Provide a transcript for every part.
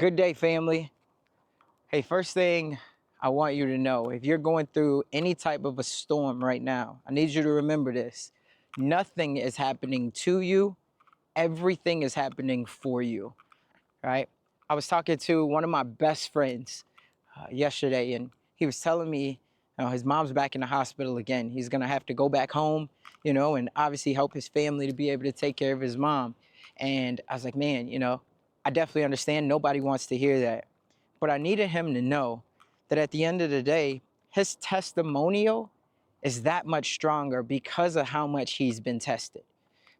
Good day, family. Hey, first thing I want you to know, if you're going through any type of a storm right now, I need you to remember this. Nothing is happening to you. Everything is happening for you, right? I was talking to one of my best friends yesterday, and he was telling me, his mom's back in the hospital again. He's going to have to go back home, and obviously help his family to be able to take care of his mom. And I was like, man, I definitely understand. Nobody wants to hear that. But I needed him to know that at the end of the day, his testimonial is that much stronger because of how much he's been tested,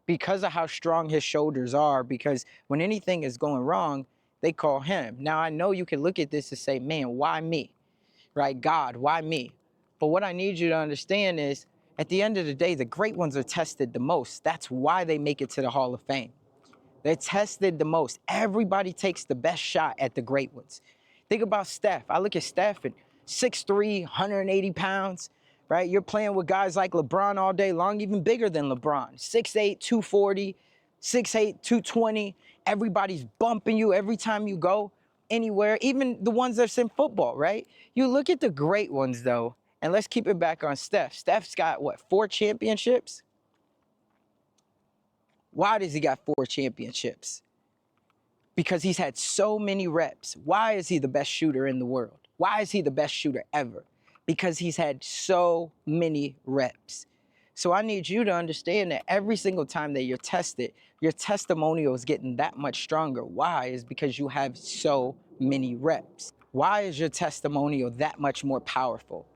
because of how strong his shoulders are, because when anything is going wrong, they call him. Now, I know you can look at this and say, man, why me? Right? God, why me? But what I need you to understand is at the end of the day, the great ones are tested the most. That's why they make it to the Hall of Fame. They're tested the most. Everybody takes the best shot at the great ones. Think about Steph. I look at Steph and 6'3", 180 pounds, right? You're playing with guys like LeBron all day long, even bigger than LeBron. 6'8", 240, 6'8", 220. Everybody's bumping you every time you go anywhere, even the ones that's in football, right? You look at the great ones, though, and let's keep it back on Steph. Steph's got, 4 championships? Why does he got 4 championships? Because he's had so many reps. Why is he the best shooter in the world? Why is he the best shooter ever? Because he's had so many reps. So I need you to understand that every single time that you're tested, your testimonial is getting that much stronger. Why? Is because you have so many reps. Why is your testimonial that much more powerful?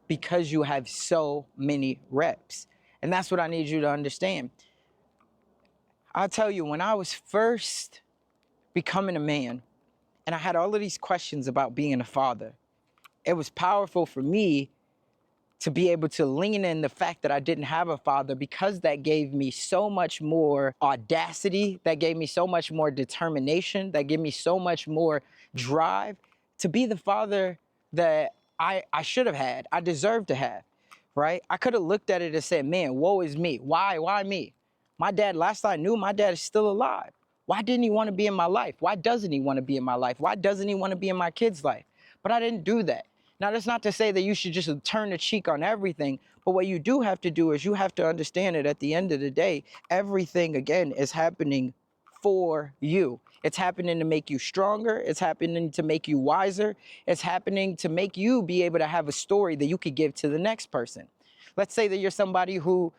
Because you have so many reps. And that's what I need you to understand. I'll tell you, when I was first becoming a man, and I had all of these questions about being a father, it was powerful for me to be able to lean in the fact that I didn't have a father, because that gave me so much more audacity, that gave me so much more determination, that gave me so much more drive to be the father that I should have had, I deserved to have, right? I could have looked at it and said, man, woe is me. Why me? My dad, last I knew, my dad is still alive. Why didn't he want to be in my life? Why doesn't he want to be in my life? Why doesn't he want to be in my kid's life? But I didn't do that. Now, that's not to say that you should just turn the cheek on everything, but what you do have to do is you have to understand that at the end of the day, everything, again, is happening for you. It's happening to make you stronger. It's happening to make you wiser. It's happening to make you be able to have a story that you could give to the next person. Let's say that you're somebody who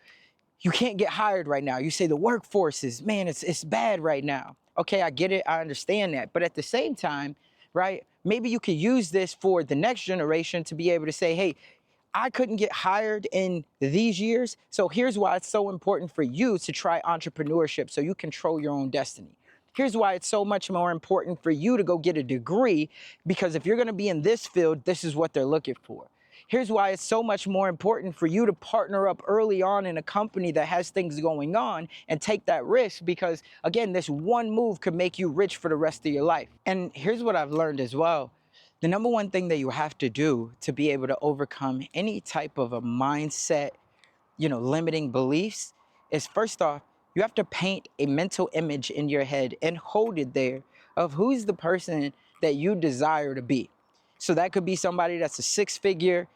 you can't get hired right now. You say the workforce is, man, it's bad right now. Okay, I get it. I understand that. But at the same time, right, maybe you could use this for the next generation to be able to say, hey, I couldn't get hired in these years. So here's why it's so important for you to try entrepreneurship so you control your own destiny. Here's why it's so much more important for you to go get a degree, because if you're going to be in this field, this is what they're looking for. Here's why it's so much more important for you to partner up early on in a company that has things going on and take that risk, because, again, this one move could make you rich for the rest of your life. And here's what I've learned as well. The number one thing that you have to do to be able to overcome any type of a mindset, limiting beliefs is, first off, you have to paint a mental image in your head and hold it there of who's the person that you desire to be. So that could be somebody that's a 6-figure,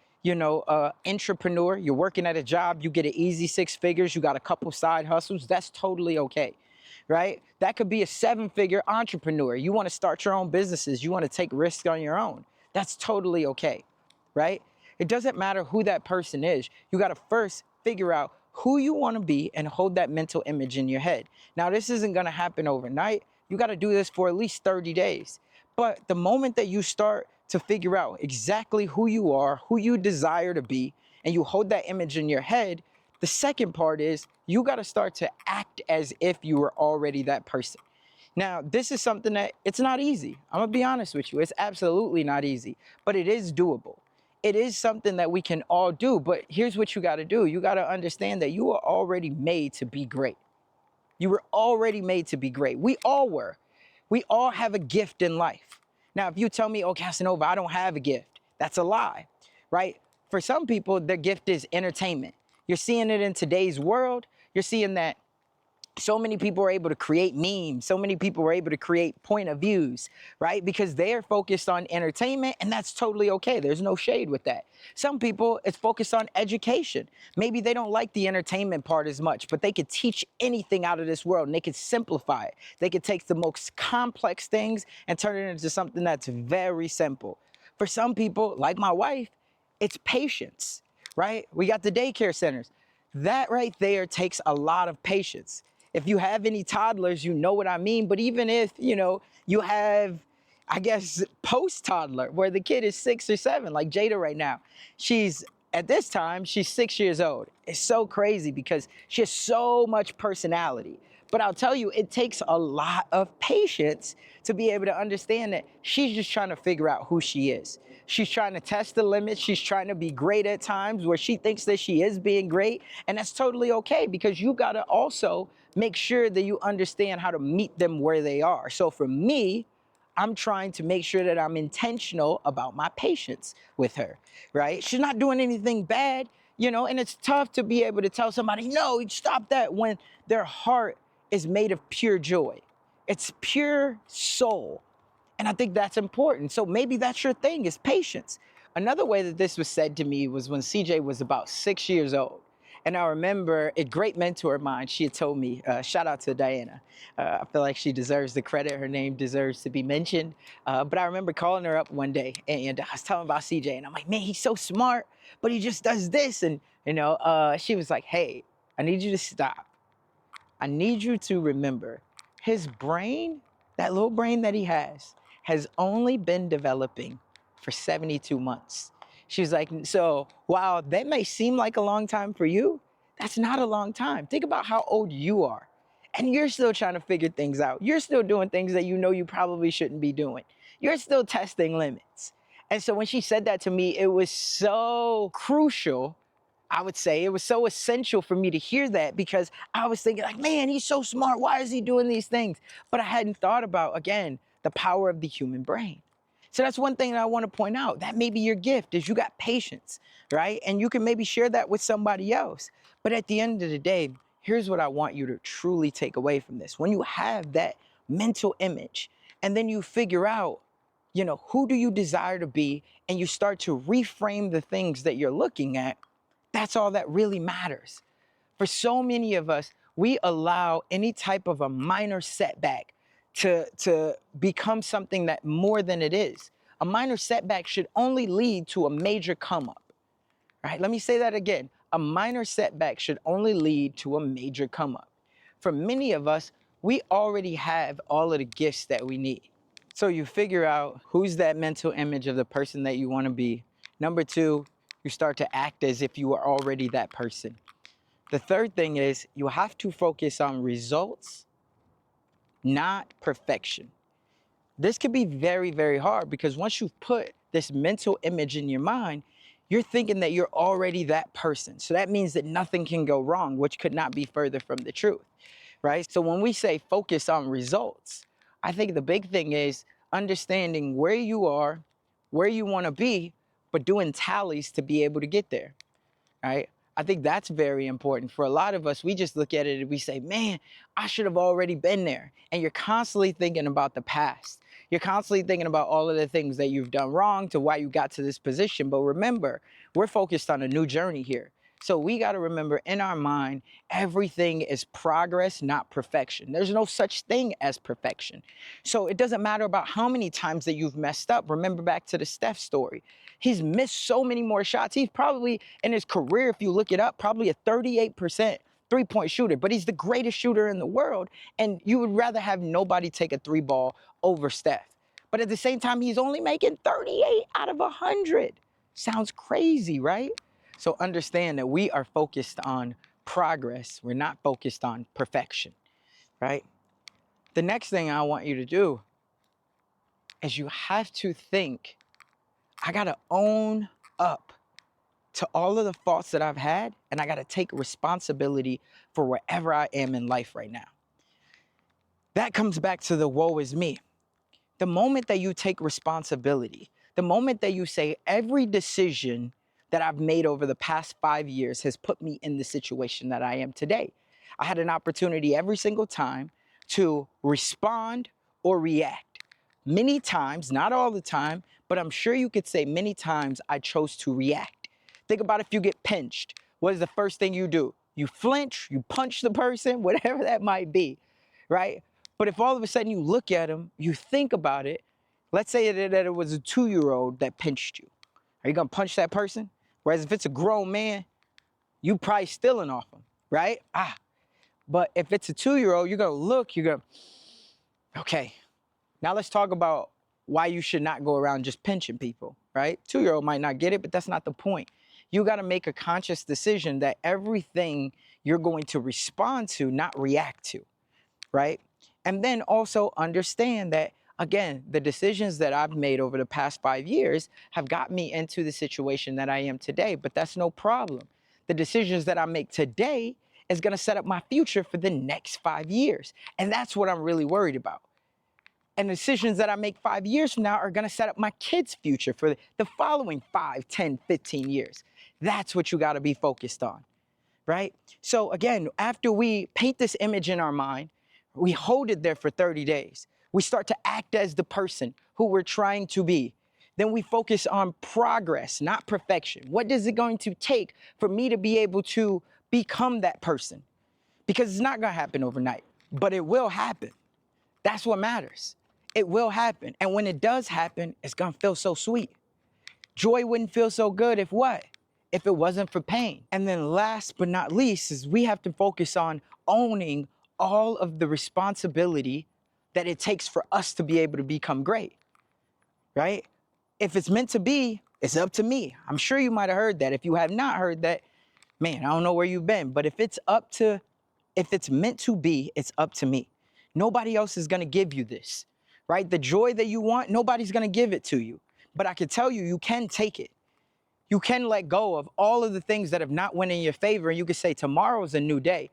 entrepreneur. You're working at a job, you get an easy 6 figures, you got a couple side hustles. That's totally okay, right? That could be a 7-figure entrepreneur. You want to start your own businesses. You want to take risks on your own. That's totally okay, right? It doesn't matter who that person is. You got to first figure out who you want to be and hold that mental image in your head. Now, this isn't going to happen overnight. You got to do this for at least 30 days. But the moment that you start to figure out exactly who you are, who you desire to be, and you hold that image in your head, the second part is you got to start to act as if you were already that person. Now, this is something that it's not easy. I'm going to be honest with you. It's absolutely not easy, but it is doable. It is something that we can all do, but here's what you got to do. You got to understand that you are already made to be great. You were already made to be great. We all were. We all have a gift in life. Now, if you tell me, oh, Casanova, I don't have a gift, that's a lie, right? For some people, their gift is entertainment. You're seeing it in today's world. You're seeing that So many people are able to create memes. So many people are able to create point of views, right? Because they're focused on entertainment, and that's totally okay. There's no shade with that. Some people, it's focused on education. Maybe they don't like the entertainment part as much, but they could teach anything out of this world, and they could simplify it. They could take the most complex things and turn it into something that's very simple. For some people, like my wife, it's patience, right? We got the daycare centers. That right there takes a lot of patience. If you have any toddlers, you know what I mean. But even if, you have, I guess, post-toddler, where the kid is 6 or 7, like Jada right now. At this time, she's 6 years old. It's so crazy because she has so much personality. But I'll tell you, it takes a lot of patience to be able to understand that she's just trying to figure out who she is. She's trying to test the limits. She's trying to be great at times where she thinks that she is being great. And that's totally okay, because you got to also make sure that you understand how to meet them where they are. So for me, I'm trying to make sure that I'm intentional about my patience with her, right? She's not doing anything bad, and it's tough to be able to tell somebody, no, stop that, when their heart is made of pure joy. It's pure soul. And I think that's important. So maybe that's your thing, is patience. Another way that this was said to me was when CJ was about 6 years old. And I remember a great mentor of mine, she had told me, shout out to Diana. I feel like she deserves the credit. Her name deserves to be mentioned. But I remember calling her up one day, and I was telling about CJ, and I'm like, man, he's so smart, but he just does this. And, she was like, hey, I need you to stop. I need you to remember his brain, that little brain that he has only been developing for 72 months. She was like, so while that may seem like a long time for you, that's not a long time. Think about how old you are. And you're still trying to figure things out. You're still doing things that you know you probably shouldn't be doing. You're still testing limits. And so when she said that to me, it was so crucial. I would say it was so essential for me to hear that, because I was thinking like, man, he's so smart. Why is he doing these things? But I hadn't thought about, again, the power of the human brain. So that's one thing that I want to point out. That may be your gift, is you got patience, right? And you can maybe share that with somebody else. But at the end of the day, here's what I want you to truly take away from this. When you have that mental image, and then you figure out, who do you desire to be, and you start to reframe the things that you're looking at, that's all that really matters. For so many of us, we allow any type of a minor setback to become something that more than it is. A minor setback should only lead to a major come up, right? Let me say that again. A minor setback should only lead to a major come up. For many of us, we already have all of the gifts that we need. So you figure out who's that mental image of the person that you want to be. Number 2, you start to act as if you are already that person. The third thing is you have to focus on results, not perfection. This could be very, very hard, because once you've put this mental image in your mind, you're thinking that you're already that person. So that means that nothing can go wrong, which could not be further from the truth, right? So when we say focus on results, I think the big thing is understanding where you are, where you want to be, but doing tallies to be able to get there, right? I think that's very important. For a lot of us, we just look at it and we say, man, I should have already been there. And you're constantly thinking about the past. You're constantly thinking about all of the things that you've done wrong to why you got to this position. But remember, we're focused on a new journey here. So we got to remember, in our mind, everything is progress, not perfection. There's no such thing as perfection. So it doesn't matter about how many times that you've messed up. Remember back to the Steph story. He's missed so many more shots. He's probably, in his career, if you look it up, probably a 38% three-point shooter, but he's the greatest shooter in the world. And you would rather have nobody take a 3 ball over Steph. But at the same time, he's only making 38 out of 100. Sounds crazy, right? So understand that we are focused on progress. We're not focused on perfection, right? The next thing I want you to do is you have to think, I got to own up to all of the faults that I've had, and I got to take responsibility for wherever I am in life right now. That comes back to the woe is me. The moment that you take responsibility, the moment that you say, every decision that I've made over the past 5 years has put me in the situation that I am today. I had an opportunity every single time to respond or react. Many times, not all the time, but I'm sure you could say many times I chose to react. Think about if you get pinched. What is the first thing you do? You flinch, you punch the person, whatever that might be, right? But if all of a sudden you look at them, you think about it, let's say that it was a 2-year-old that pinched you. Are you gonna punch that person? Whereas if it's a grown man, you probably stealing off him, right? But if it's a 2-year-old, you're gonna look, you're gonna, okay, now let's talk about why you should not go around just pinching people, right? 2-year-old might not get it, but that's not the point. You gotta make a conscious decision that everything you're going to respond to, not react to, right? And then also understand that, again, the decisions that I've made over the past 5 years have got me into the situation that I am today, but that's no problem. The decisions that I make today is gonna set up my future for the next 5 years. And that's what I'm really worried about. And decisions that I make 5 years from now are gonna set up my kids' future for the following 5, 10, 15 years. That's what you gotta be focused on, right? So again, after we paint this image in our mind, we hold it there for 30 days. We start to act as the person who we're trying to be. Then we focus on progress, not perfection. What is it going to take for me to be able to become that person? Because it's not gonna happen overnight, but it will happen. That's what matters. It will happen. And when it does happen, it's gonna feel so sweet. Joy wouldn't feel so good if what? If it wasn't for pain. And then last but not least is we have to focus on owning all of the responsibility that it takes for us to be able to become great, right? If it's meant to be, it's up to me. I'm sure you might have heard that. If you have not heard that, man, I don't know where you've been, but if it's meant to be, it's up to me. Nobody else is gonna give you this, right? The joy that you want, nobody's gonna give it to you. But I can tell you, you can take it. You can let go of all of the things that have not went in your favor, and you can say, tomorrow's a new day.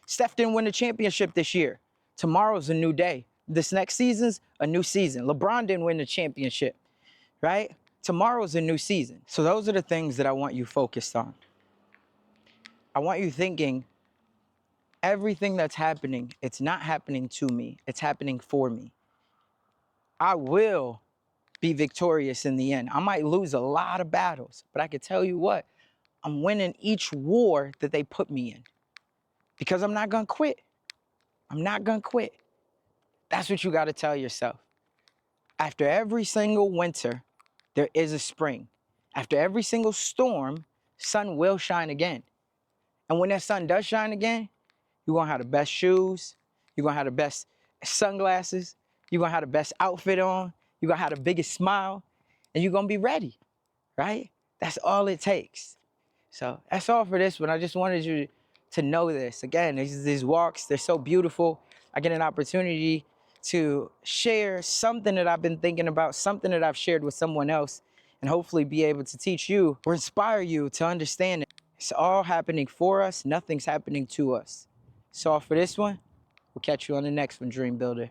Steph didn't win a championship this year. Tomorrow's a new day. This next season's a new season. LeBron didn't win the championship, right? Tomorrow's a new season. So those are the things that I want you focused on. I want you thinking, everything that's happening, it's not happening to me, it's happening for me. I will be victorious in the end. I might lose a lot of battles, but I can tell you what, I'm winning each war that they put me in because I'm not gonna quit. I'm not gonna quit. That's what you gotta tell yourself. After every single winter, there is a spring. After every single storm, sun will shine again. And when that sun does shine again, you're gonna have the best shoes, you're gonna have the best sunglasses, you're gonna have the best outfit on, you're gonna have the biggest smile, and you're gonna be ready, right? That's all it takes. So that's all for this one. I just wanted you to know this. Again, these walks, they're so beautiful. I get an opportunity to share something that I've been thinking about, something that I've shared with someone else, and hopefully be able to teach you or inspire you to understand it. It's all happening for us. Nothing's happening to us. So for this one, we'll catch you on the next one, Dream Builder.